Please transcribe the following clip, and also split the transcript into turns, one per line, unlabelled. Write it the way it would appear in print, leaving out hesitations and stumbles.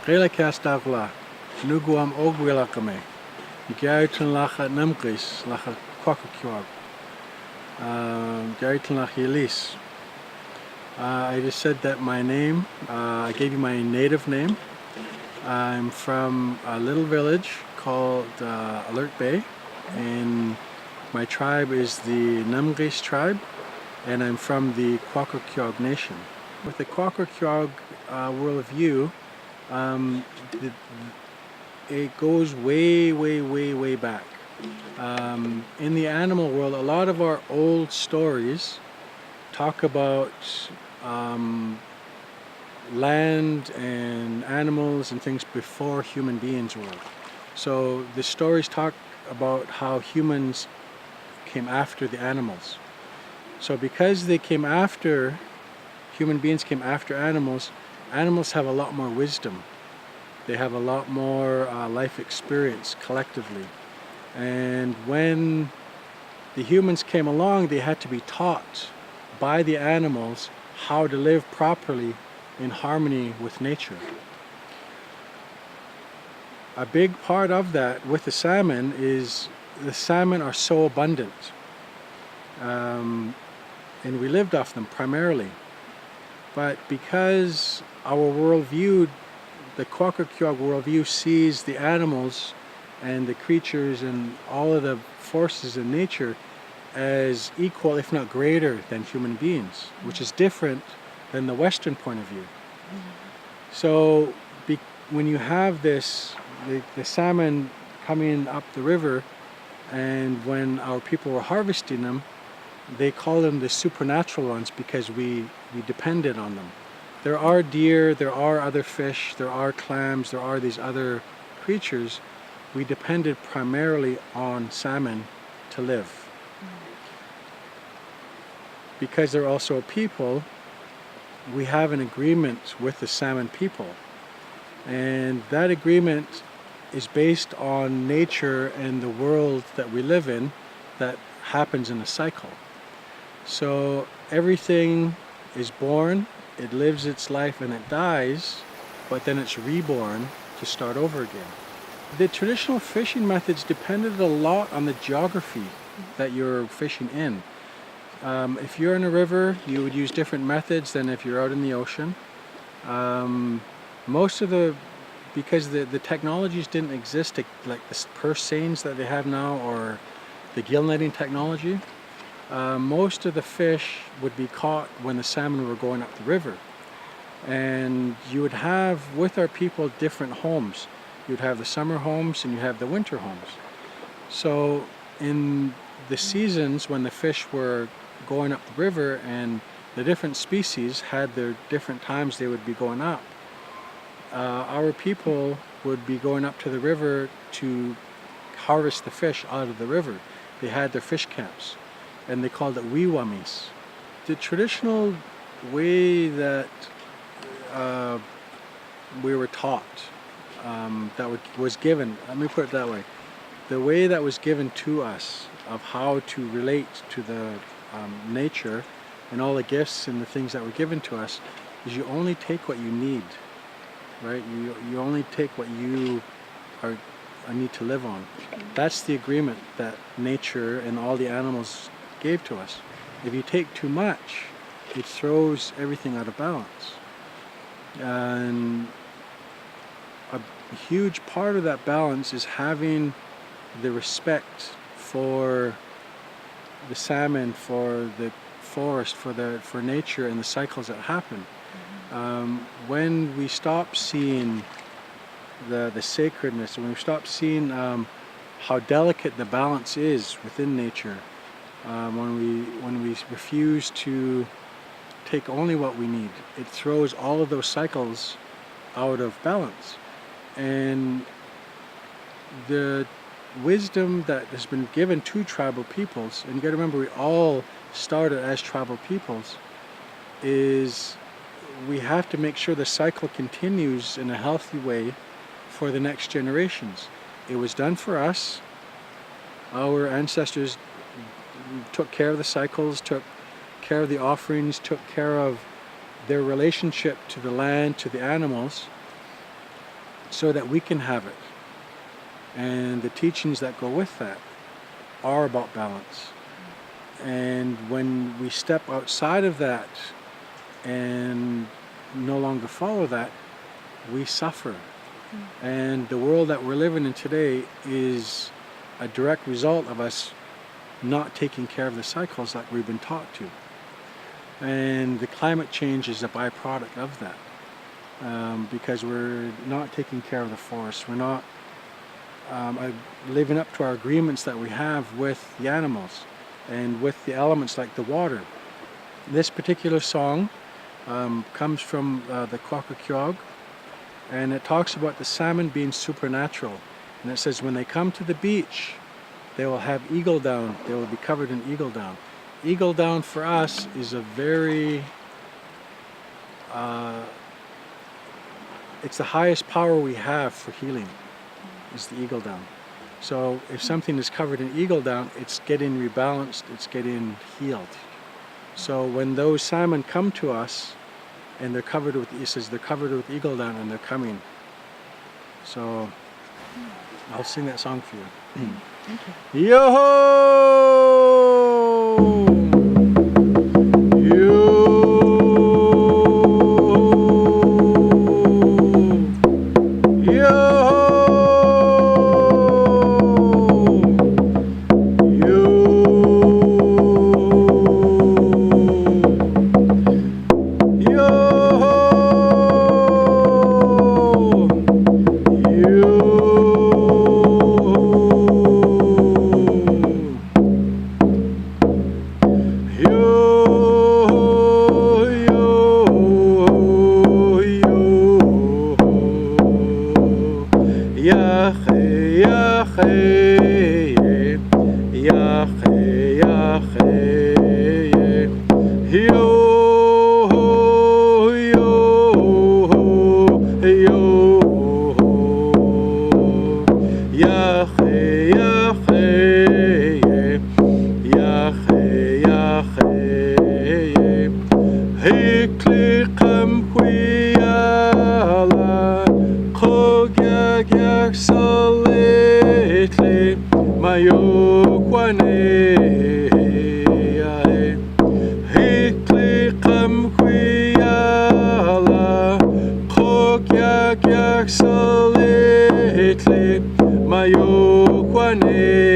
Kwakwaka'wakw, Nuguam Ogwilakame, Kwakiutl lacha Namgis, lacha Kwakwaka'wakw, Kwakiutl lacha Yelis. I just said that my name, I gave you my native name. I'm from a little village called Alert Bay, and my tribe is the Namgis tribe, and I'm from the Kwakwaka'wakw nation. With the Kwakwaka'wakw worldview, it goes way back. In the animal world, a lot of our old stories talk about land and animals and things before human beings were. So the stories talk about how humans came after the animals. So because they came after, human beings came after animals, animals have a lot more wisdom. They have a lot more life experience collectively. And when the humans came along, they had to be taught by the animals how to live properly in harmony with nature. A big part of that with the salmon is the salmon are so abundant, and we lived off them primarily. But because our worldview, the Kwakwaka'wakw worldview, sees the animals and the creatures and all of the forces in nature as equal, if not greater, than human beings, which is different than the Western point of view. So when you have this, the salmon coming up the river, and when our people were harvesting them, they call them the supernatural ones because we depended on them. There are deer, there are other fish, there are clams, there are these other creatures. We depended primarily on salmon to live. Because they're also a people, we have an agreement with the salmon people. And that agreement is based on nature and the world that we live in that happens in a cycle. So everything is born, it lives its life and it dies, but then it's reborn to start over again. The traditional fishing methods depended a lot on the geography that you're fishing in. If you're in a river, you would use different methods than if you're out in the ocean. Because the technologies didn't exist, like the purse seines that they have now or the gill netting technology, most of the fish would be caught when the salmon were going up the river. And you would have, with our people, different homes. You'd have the summer homes and you have the winter homes. So in the seasons when the fish were going up the river and the different species had their different times they would be going up, our people would be going up to the river to harvest the fish out of the river. They had their fish camps and they called it wiwamis. The traditional way that we were taught, was given, let me put it that way, the way that was given to us of how to relate to the nature and all the gifts and the things that were given to us is you only take what you need, right? You only take what you need to live on. That's the agreement that nature and all the animals gave to us. If you take too much, it throws everything out of balance. And a huge part of that balance is having the respect for the salmon, for the forest, for nature and the cycles that happen. When we stop seeing the sacredness, when we stop seeing how delicate the balance is within nature, when we refuse to take only what we need, it throws all of those cycles out of balance. And the wisdom that has been given to tribal peoples, and you got to remember we all started as tribal peoples, is we have to make sure the cycle continues in a healthy way for the next generations. It was done for us. Our ancestors took care of the cycles, took care of the offerings, took care of their relationship to the land, to the animals. so that we can have it. And the teachings that go with that are about balance. And when we step outside of that and no longer follow that, we suffer. And the world that we're living in today is a direct result of us not taking care of the cycles like we've been taught to. And the climate change is a byproduct of that, because we're not taking care of the forests. We're not living up to our agreements that we have with the animals and with the elements like the water. This particular song comes from the Kwakwaka'wakw, and it talks about the salmon being supernatural. And it says when they come to the beach, they will have eagle down. They will be covered in eagle down. Eagle down for us is a very, it's the highest power we have for healing, is the eagle down. So if something is covered in eagle down, it's getting rebalanced, it's getting healed. So when those salmon come to us and they're covered with, it says they're covered with eagle down and they're coming. So I'll sing that song for you.
Thank you.
Yo-ho! Kwakwaka'wakw